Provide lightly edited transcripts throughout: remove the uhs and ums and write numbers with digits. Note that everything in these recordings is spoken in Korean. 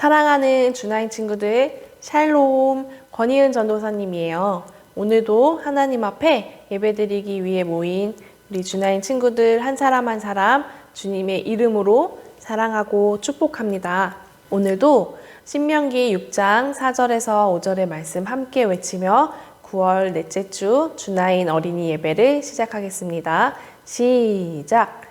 사랑하는 주나인 친구들, 샬롬, 권희은 전도사님이에요. 오늘도 하나님 앞에 예배드리기 위해 모인 우리 주나인 친구들 한 사람 한 사람 주님의 이름으로 사랑하고 축복합니다. 오늘도 신명기 6장 4절에서 5절의 말씀 함께 외치며 9월 넷째 주 주나인 어린이 예배를 시작하겠습니다. 시작!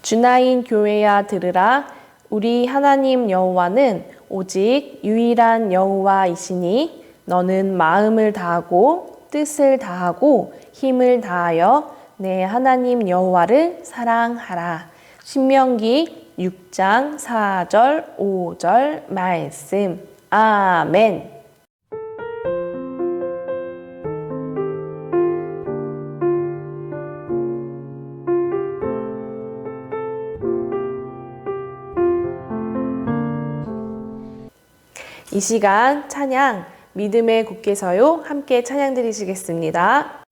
주나인 교회야 들으라. 우리 하나님 여호와는 오직 유일한 여호와이시니 너는 마음을 다하고 뜻을 다하고 힘을 다하여 내 하나님 여호와를 사랑하라. 신명기 6장 4절 5절 말씀. 아멘. 이 시간 찬양 믿음의 굳게 서요 함께 찬양 드리시겠습니다.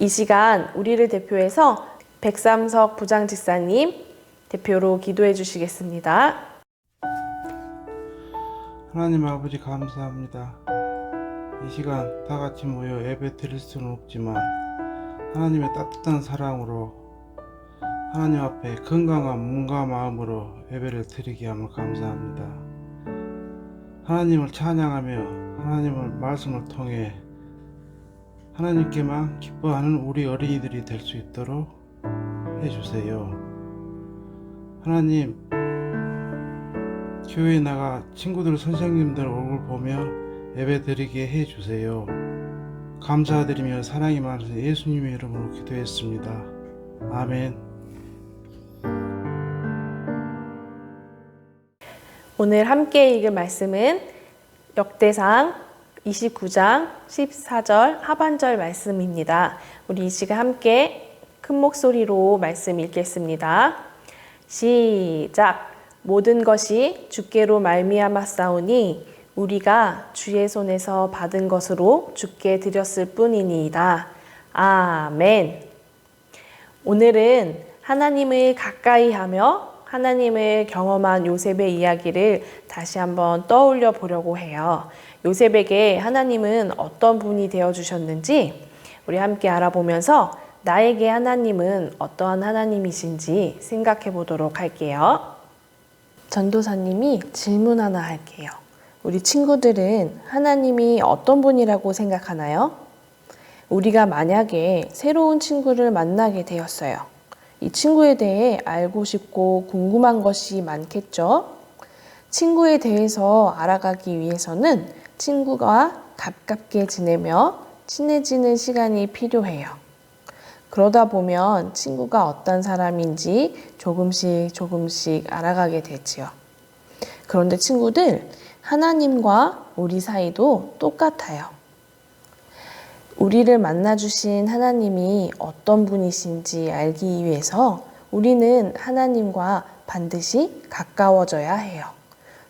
이 시간 우리를 대표해서 백삼석 부장집사님 대표로 기도해 주시겠습니다. 하나님 아버지 감사합니다. 이 시간 다 같이 모여 예배 드릴 수는 없지만 하나님의 따뜻한 사랑으로 하나님 앞에 건강한 몸과 마음으로 예배를 드리게 함을 감사합니다. 하나님을 찬양하며 하나님의 말씀을 통해 하나님께만 기뻐하는 우리 어린이들이 될 수 있도록 해주세요. 하나님, 교회에 나가 친구들 선생님들 얼굴 보며 예배 드리게 해주세요. 감사드리며 사랑이 많으신 예수님의 이름으로 기도했습니다. 아멘. 오늘 함께 읽을 말씀은 역대상 29장 14절 하반절 말씀입니다. 우리 이 시간 함께 큰 목소리로 말씀 읽겠습니다. 시작! 모든 것이 주께로 말미암았사오니 우리가 주의 손에서 받은 것으로 주께 드렸을 뿐이니이다. 아멘. 오늘은 하나님을 가까이 하며 하나님을 경험한 요셉의 이야기를 다시 한번 떠올려 보려고 해요. 요셉에게 하나님은 어떤 분이 되어주셨는지 우리 함께 알아보면서 나에게 하나님은 어떠한 하나님이신지 생각해 보도록 할게요. 전도사님이 질문 하나 할게요. 우리 친구들은 하나님이 어떤 분이라고 생각하나요? 우리가 만약에 새로운 친구를 만나게 되었어요. 이 친구에 대해 알고 싶고 궁금한 것이 많겠죠? 친구에 대해서 알아가기 위해서는 친구가 가깝게 지내며 친해지는 시간이 필요해요. 그러다 보면 친구가 어떤 사람인지 조금씩 알아가게 되지요. 그런데 친구들, 하나님과 우리 사이도 똑같아요. 우리를 만나주신 하나님이 어떤 분이신지 알기 위해서 우리는 하나님과 반드시 가까워져야 해요.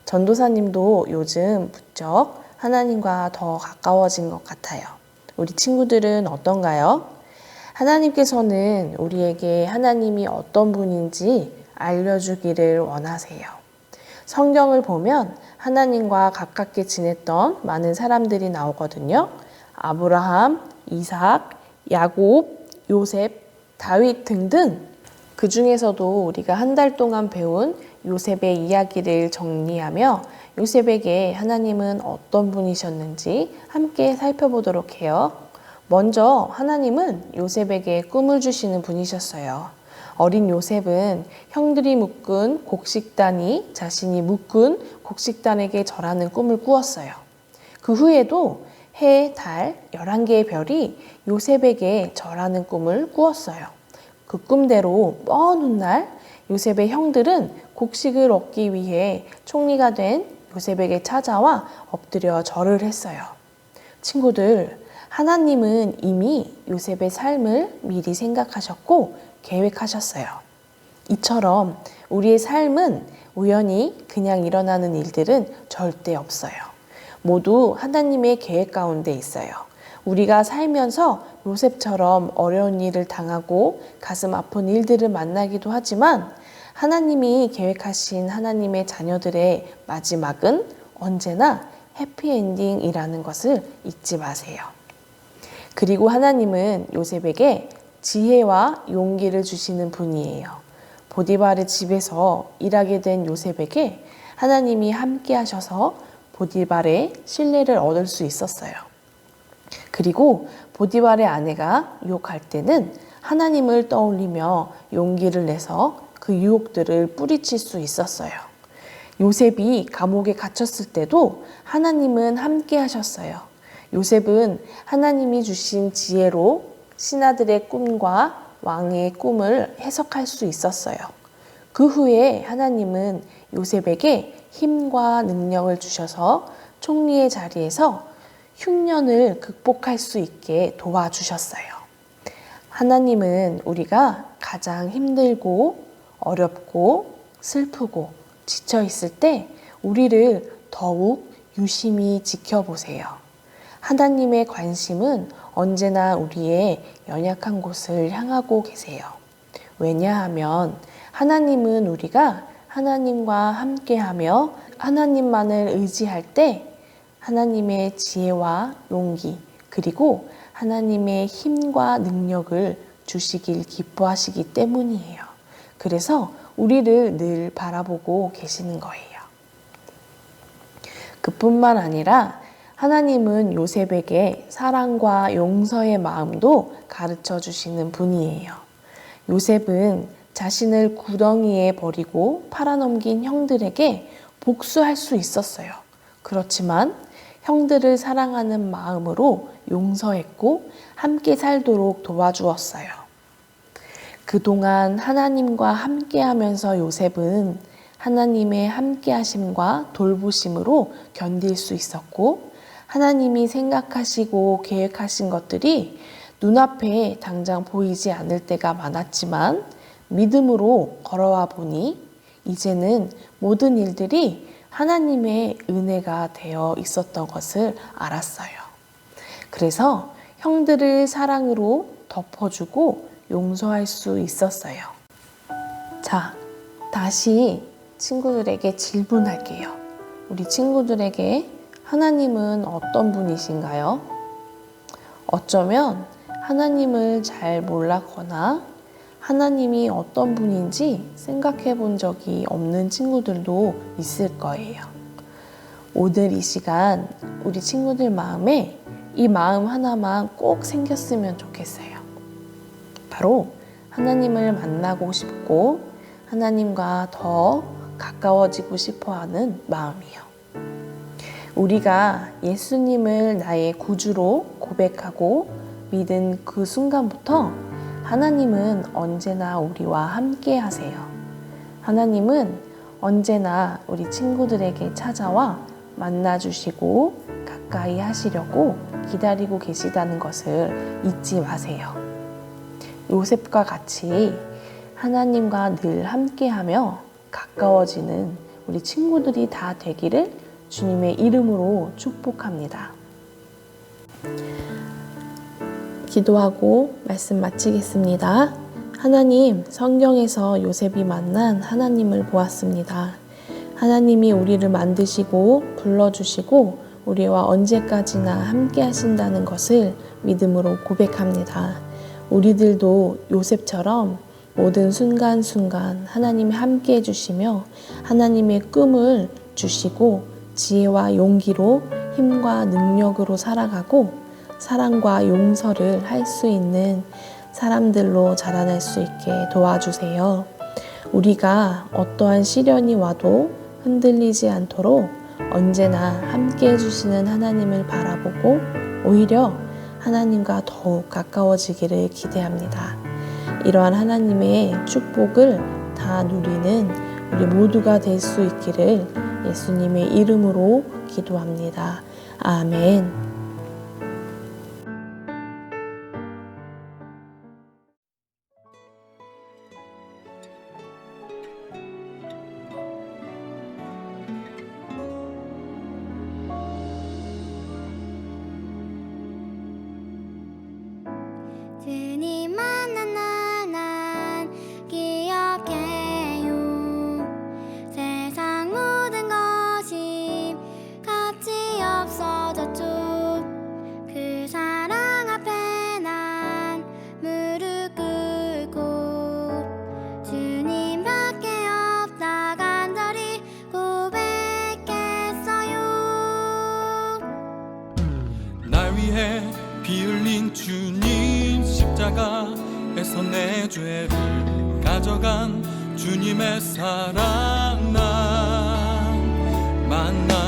전도사님도 요즘 부쩍 하나님과 더 가까워진 것 같아요. 우리 친구들은 어떤가요? 하나님께서는 우리에게 하나님이 어떤 분인지 알려주기를 원하세요. 성경을 보면 하나님과 가깝게 지냈던 많은 사람들이 나오거든요. 아브라함, 이삭, 야곱, 요셉, 다윗 등등. 그 중에서도 우리가 한 달 동안 배운 요셉의 이야기를 정리하며 요셉에게 하나님은 어떤 분이셨는지 함께 살펴보도록 해요. 먼저 하나님은 요셉에게 꿈을 주시는 분이셨어요. 어린 요셉은 형들이 묶은 곡식단이 자신이 묶은 곡식단에게 절하는 꿈을 꾸었어요. 그 후에도 해, 달, 11개의 별이 요셉에게 절하는 꿈을 꾸었어요. 그 꿈대로 먼 훗날 요셉의 형들은 곡식을 얻기 위해 총리가 된 요셉에게 찾아와 엎드려 절을 했어요. 친구들, 하나님은 이미 요셉의 삶을 미리 생각하셨고 계획하셨어요. 이처럼 우리의 삶은 우연히 그냥 일어나는 일들은 절대 없어요. 모두 하나님의 계획 가운데 있어요. 우리가 살면서 요셉처럼 어려운 일을 당하고 가슴 아픈 일들을 만나기도 하지만 하나님이 계획하신 하나님의 자녀들의 마지막은 언제나 해피엔딩이라는 것을 잊지 마세요. 그리고 하나님은 요셉에게 지혜와 용기를 주시는 분이에요. 보디발의 집에서 일하게 된 요셉에게 하나님이 함께 하셔서 보디발의 신뢰를 얻을 수 있었어요. 그리고 보디발의 아내가 유혹할 때는 하나님을 떠올리며 용기를 내서 그 유혹들을 뿌리칠 수 있었어요. 요셉이 감옥에 갇혔을 때도 하나님은 함께 하셨어요. 요셉은 하나님이 주신 지혜로 신하들의 꿈과 왕의 꿈을 해석할 수 있었어요. 그 후에 하나님은 요셉에게 힘과 능력을 주셔서 총리의 자리에서 흉년을 극복할 수 있게 도와주셨어요. 하나님은 우리가 가장 힘들고 어렵고 슬프고 지쳐 있을 때 우리를 더욱 유심히 지켜보세요. 하나님의 관심은 언제나 우리의 연약한 곳을 향하고 계세요. 왜냐하면 하나님은 우리가 하나님과 함께하며 하나님만을 의지할 때 하나님의 지혜와 용기 그리고 하나님의 힘과 능력을 주시길 기뻐하시기 때문이에요. 그래서 우리를 늘 바라보고 계시는 거예요. 그뿐만 아니라 하나님은 요셉에게 사랑과 용서의 마음도 가르쳐 주시는 분이에요. 요셉은 자신을 구덩이에 버리고 팔아넘긴 형들에게 복수할 수 있었어요. 그렇지만 형들을 사랑하는 마음으로 용서했고 함께 살도록 도와주었어요. 그동안 하나님과 함께하면서 요셉은 하나님의 함께하심과 돌보심으로 견딜 수 있었고 하나님이 생각하시고 계획하신 것들이 눈앞에 당장 보이지 않을 때가 많았지만 믿음으로 걸어와 보니 이제는 모든 일들이 하나님의 은혜가 되어 있었던 것을 알았어요. 그래서 형들을 사랑으로 덮어주고 용서할 수 있었어요. 자, 다시 친구들에게 질문할게요. 우리 친구들에게 하나님은 어떤 분이신가요? 어쩌면 하나님을 잘 몰랐거나 하나님이 어떤 분인지 생각해 본 적이 없는 친구들도 있을 거예요. 오늘 이 시간 우리 친구들 마음에 이 마음 하나만 꼭 생겼으면 좋겠어요. 바로 하나님을 만나고 싶고 하나님과 더 가까워지고 싶어 하는 마음이요. 우리가 예수님을 나의 구주로 고백하고 믿은 그 순간부터 하나님은 언제나 우리와 함께 하세요. 하나님은 언제나 우리 친구들에게 찾아와 만나주시고 가까이 하시려고 기다리고 계시다는 것을 잊지 마세요. 요셉과 같이 하나님과 늘 함께하며 가까워지는 우리 친구들이 다 되기를 주님의 이름으로 축복합니다. 기도하고 말씀 마치겠습니다. 하나님, 성경에서 요셉이 만난 하나님을 보았습니다. 하나님이 우리를 만드시고 불러주시고 우리와 언제까지나 함께 하신다는 것을 믿음으로 고백합니다. 우리들도 요셉처럼 모든 순간순간 하나님이 함께 해주시며 하나님의 꿈을 주시고 지혜와 용기로 힘과 능력으로 살아가고 사랑과 용서를 할 수 있는 사람들로 자라날 수 있게 도와주세요. 우리가 어떠한 시련이 와도 흔들리지 않도록 언제나 함께 해주시는 하나님을 바라보고 오히려 하나님과 더욱 가까워지기를 기대합니다. 이러한 하나님의 축복을 다 누리는 우리 모두가 될 수 있기를 예수님의 이름으로 기도합니다. 아멘. 주님 만난 날 난 기억해요. 세상 모든 것이 가치 없어졌죠. 그 사랑 앞에 난 무릎 꿇고 주님밖에 없다 간절히 고백했어요. 날 위해 피 흘린 주님 십자가에서 내 죄를 가져간 주님의 사랑 난 만나